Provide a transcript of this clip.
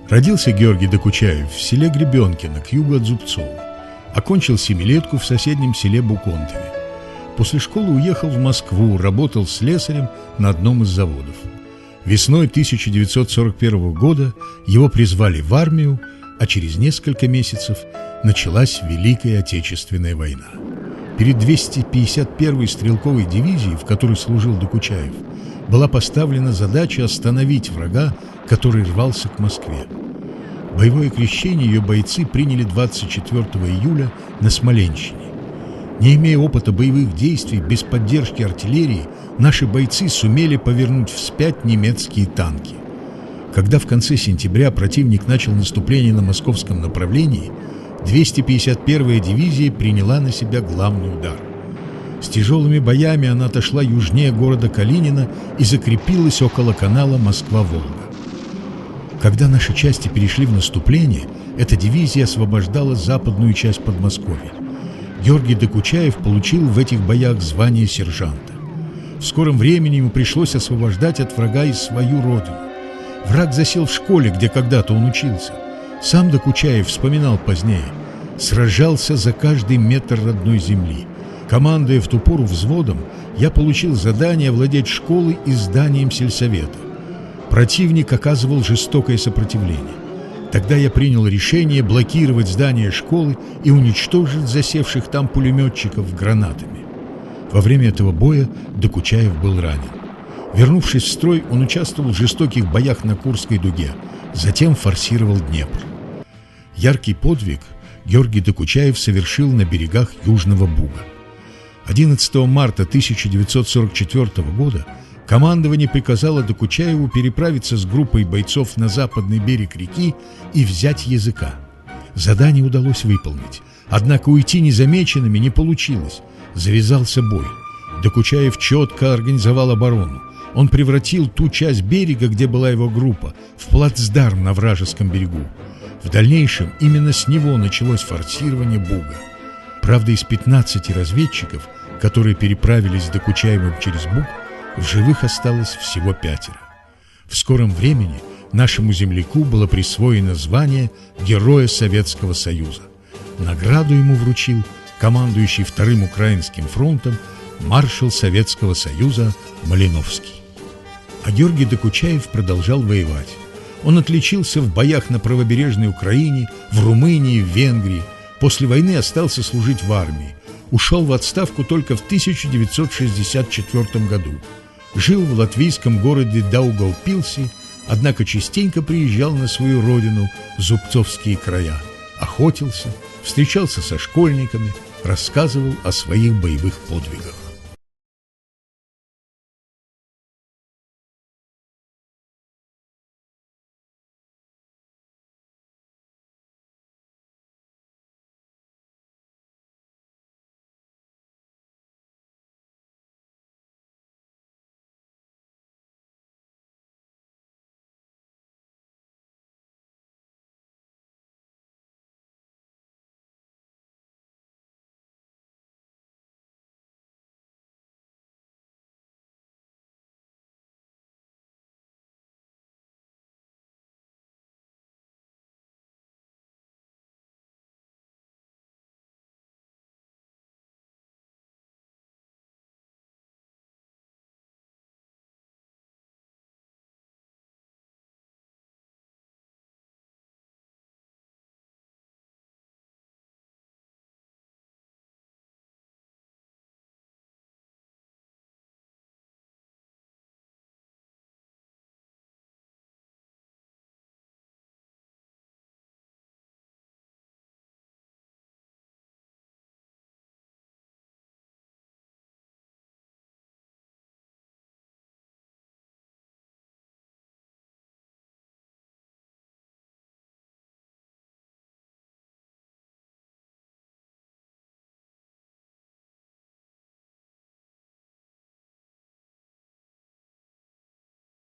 Родился Георгий Докучаев в селе Гребенкино к югу от Зубцова. Окончил семилетку в соседнем селе Буконтове. После школы уехал в Москву, работал слесарем на одном из заводов. Весной 1941 года его призвали в армию, а через несколько месяцев началась Великая Отечественная война. Перед 251-й стрелковой дивизией, в которой служил Докучаев, была поставлена задача остановить врага, который рвался к Москве. Боевое крещение ее бойцы приняли 24 июля на Смоленщине. Не имея опыта боевых действий, без поддержки артиллерии, наши бойцы сумели повернуть вспять немецкие танки. Когда в конце сентября противник начал наступление на московском направлении, 251-я дивизия приняла на себя главный удар. С тяжелыми боями она отошла южнее города Калинина и закрепилась около канала Москва-Волга. Когда наши части перешли в наступление, эта дивизия освобождала западную часть Подмосковья. Георгий Докучаев получил в этих боях звание сержанта. В скором времени ему пришлось освобождать от врага и свою родину. Враг засел в школе, где когда-то он учился. Сам Докучаев вспоминал позднее: «Сражался за каждый метр родной земли. Командуя в ту пору взводом, я получил задание овладеть школой и зданием сельсовета. Противник оказывал жестокое сопротивление. Тогда я принял решение блокировать здание школы и уничтожить засевших там пулеметчиков гранатами». Во время этого боя Докучаев был ранен. Вернувшись в строй, он участвовал в жестоких боях на Курской дуге, затем форсировал Днепр. Яркий подвиг Георгий Докучаев совершил на берегах Южного Буга. 11 марта 1944 года командование приказало Докучаеву переправиться с группой бойцов на западный берег реки и взять Языка. Задание удалось выполнить, однако уйти незамеченными не получилось. Завязался бой. Докучаев четко организовал оборону. Он превратил ту часть берега, где была его группа, в плацдарм на вражеском берегу. В дальнейшем именно с него началось форсирование Буга. Правда, из 15 разведчиков, которые переправились с Докучаевым через Буг, в живых осталось всего 5. В скором времени нашему земляку было присвоено звание Героя Советского Союза. Награду ему вручил командующий Вторым Украинским фронтом маршал Советского Союза Малиновский. А Георгий Докучаев продолжал воевать. Он отличился в боях на правобережной Украине, в Румынии, в Венгрии. После войны остался служить в армии. Ушел в отставку только в 1964 году. Жил в латвийском городе Даугавпилсе, однако частенько приезжал на свою родину, в Зубцовские края. Охотился, встречался со школьниками, рассказывал о своих боевых подвигах.